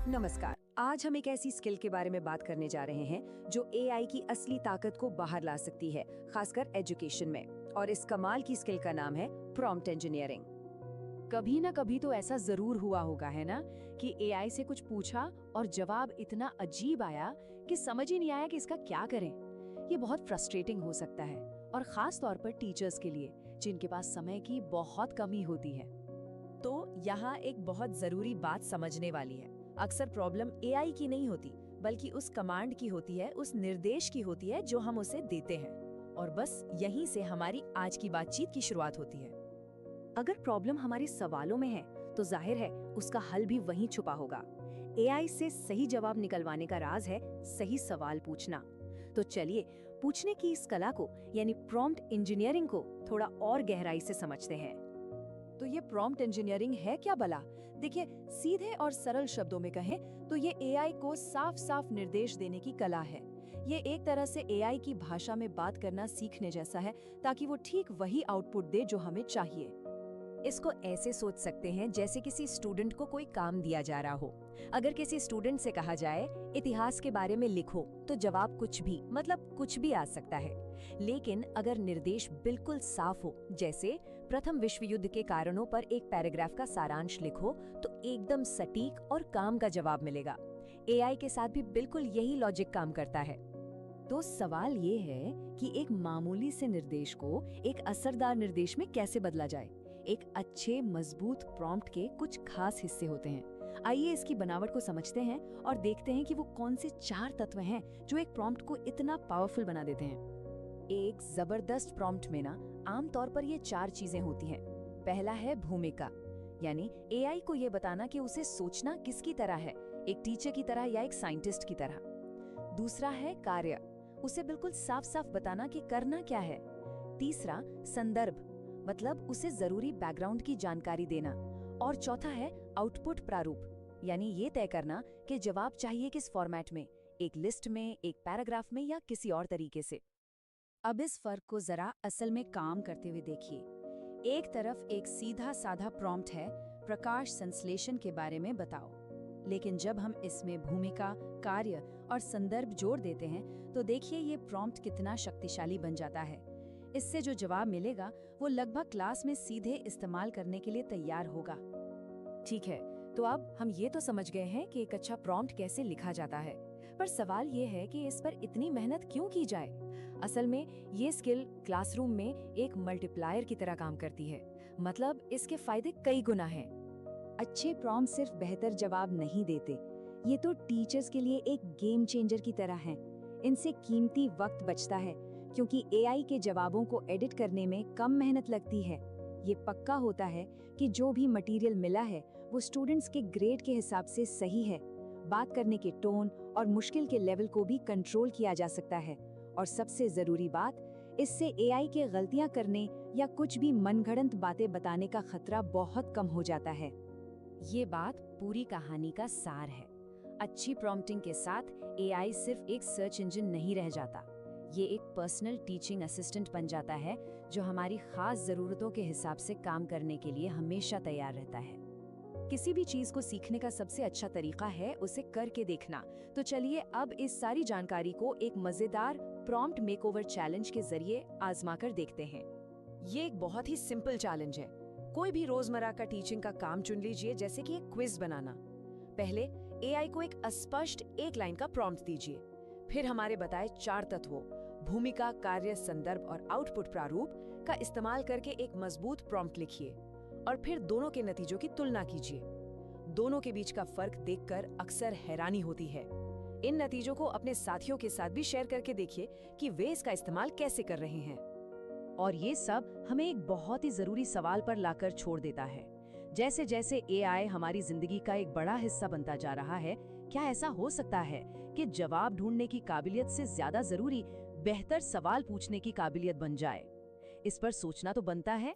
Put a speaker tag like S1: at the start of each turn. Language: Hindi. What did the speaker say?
S1: नमस्कार। आज हम एक ऐसी स्किल के बारे में बात करने जा रहे हैं जो एआई की असली ताकत को बाहर ला सकती है, खासकर एजुकेशन में। और इस कमाल की स्किल का नाम है प्रॉम्प्ट इंजीनियरिंग।
S2: कभी ना कभी तो ऐसा जरूर हुआ होगा, है ना, कि एआई से कुछ पूछा और जवाब इतना अजीब आया कि समझ ही नहीं आया कि इसका क्या करें। ये बहुत फ्रस्ट्रेटिंग हो सकता है, और खास तौर पर टीचर्स के लिए जिनके पास समय की बहुत कमी होती है।
S1: तो यहाँ एक बहुत जरूरी बात समझने वाली है। अक्सर प्रॉब्लम एआई की नहीं होती, बल्कि उस कमांड की होती है, उस निर्देश की होती है जो हम उसे देते हैं। और बस यहीं से हमारी आज की बातचीत की शुरुआत होती है। अगर प्रॉब्लम हमारे सवालों में है, तो जाहिर है उसका हल भी वहीं छुपा होगा। एआई से सही जवाब निकलवाने का राज है सही सवाल पूछना। तो चलिए पूछने की इस कला को, यानी प्रॉम्प्ट इंजीनियरिंग को, थोड़ा और गहराई से समझते हैं।
S2: तो ये प्रॉम्प्ट इंजीनियरिंग है क्या भला? देखिए, सीधे और सरल शब्दों में कहें तो ये एआई को साफ साफ निर्देश देने की कला है। ये एक तरह से एआई की भाषा में बात करना सीखने जैसा है, ताकि वो ठीक वही आउटपुट दे जो हमें चाहिए।
S1: इसको ऐसे सोच सकते हैं जैसे किसी स्टूडेंट को कोई काम दिया जा रहा हो। अगर किसी स्टूडेंट से कहा जाए इतिहास के बारे में लिखो, तो जवाब कुछ भी, मतलब कुछ भी आ सकता है। लेकिन अगर निर्देश बिल्कुल साफ हो, जैसे प्रथम विश्व युद्ध के कारणों पर एक पैराग्राफ का सारांश लिखो, तो एकदम सटीक और काम का जवाब मिलेगा। एआई के साथ भी बिल्कुल यही लॉजिक काम करता है।
S2: तो सवाल ये है कि एक मामूली से निर्देश को एक असरदार निर्देश में कैसे बदला जाए। एक अच्छे मजबूत प्रॉम्प्ट के कुछ खास हिस्से होते हैं। आइए इसकी बनावट को समझते हैं और देखते हैं कि वो कौन से 4 तत्व हैं जो एक प्रॉम्प्ट को इतना पावरफुल बना देते हैं।
S1: एक जबरदस्त प्रॉम्प्ट में ना आमतौर पर ये 4 चीजें होती हैं। पहला है भूमिका, यानी एआई को ये बताना कि उसे सोचना किसकी तरह है, एक टीचर की तरह या एक साइंटिस्ट की तरह। दूसरा है कार्य, उसे बिल्कुल साफ साफ बताना कि करना क्या है। तीसरा संदर्भ, मतलब उसे जरूरी बैकग्राउंड की जानकारी देना। और चौथा है आउटपुट प्रारूप, यानी ये तय करना कि जवाब चाहिए किस फॉर्मेट में, एक लिस्ट में, एक पैराग्राफ में या किसी और तरीके से। अब इस फर्क को जरा असल में काम करते हुए देखिए। एक तरफ एक सीधा साधा प्रॉम्प्ट है, प्रकाश संश्लेषण के बारे में बताओ। लेकिन जब हम इसमें भूमिका, कार्य और संदर्भ जोड़ देते हैं, तो देखिए ये प्रॉम्प्ट कितना शक्तिशाली बन जाता है। इससे जो जवाब मिलेगा वो लगभग क्लास में सीधे इस्तेमाल करने के लिए तैयार होगा। ठीक है, तो अब हम ये तो समझ गए हैं कि एक अच्छा प्रॉम्प्ट कैसे लिखा जाता है, पर सवाल ये है कि इस पर इतनी मेहनत क्यों की जाए। असल में ये स्किल क्लासरूम में एक मल्टीप्लायर की तरह काम करती है, मतलब इसके फायदे कई गुना हैं। अच्छे प्रॉम्प्ट सिर्फ बेहतर जवाब नहीं देते, ये तो टीचर्स के लिए एक गेम चेंजर की तरह हैं। इनसे कीमती वक्त बचता है, क्योंकि एआई के जवाबों को एडिट करने में कम मेहनत लगती है। ये पक्का होता है कि जो भी मटेरियल मिला है वो स्टूडेंट्स के ग्रेड के हिसाब से सही है। बात करने के टोन और मुश्किल के लेवल को भी कंट्रोल किया जा सकता है। और सबसे जरूरी बात, इससे एआई के गलतियां करने या कुछ भी मनगढ़ंत बातें बताने का खतरा बहुत कम हो जाता है। ये बात पूरी कहानी का सार है। अच्छी प्रॉम्प्टिंग के साथ एआई सिर्फ एक सर्च इंजन नहीं रह जाता, ये एक पर्सनल टीचिंग असिस्टेंट बन जाता है जो हमारी खास जरूरतों के हिसाब से काम करने के लिए हमेशा तैयार रहता है। किसी भी चीज को सीखने का सबसे अच्छा तरीका है उसे करके देखना। तो चलिए अब इस सारी जानकारी को एक मजेदार प्रॉम्प्ट मेकओवर चैलेंज के जरिए आजमा कर देखते हैं। ये एक बहुत ही सिंपल चैलेंज है। कोई भी रोजमर्रा का टीचिंग का काम चुन लीजिए, जैसे कि एक क्विज बनाना। पहले एआई को एक अस्पष्ट एक लाइन का प्रॉम्प्ट दीजिए। फिर हमारे बताए 4 तत्वों भूमिका, कार्य, संदर्भ और आउटपुट प्रारूप का इस्तेमाल करके एक मजबूत प्रॉम्प्ट लिखिए। और फिर दोनों के नतीजों की तुलना कीजिए। दोनों के बीच का फर्क देखकर अक्सर हैरानी होती है। इन नतीजों को अपने साथियों के साथ भी शेयर करके देखिए कि वे इसका इस्तेमाल कैसे कर रहे हैं। और ये सब हमें एक बहुत ही जरूरी सवाल पर लाकर छोड़ देता है। जैसे जैसे एआई हमारी जिंदगी का एक बड़ा हिस्सा बनता जा रहा है, क्या ऐसा हो सकता है कि जवाब ढूंढने की काबिलियत से ज्यादा जरूरी बेहतर सवाल पूछने की काबिलियत बन जाए? इस पर सोचना तो बनता है।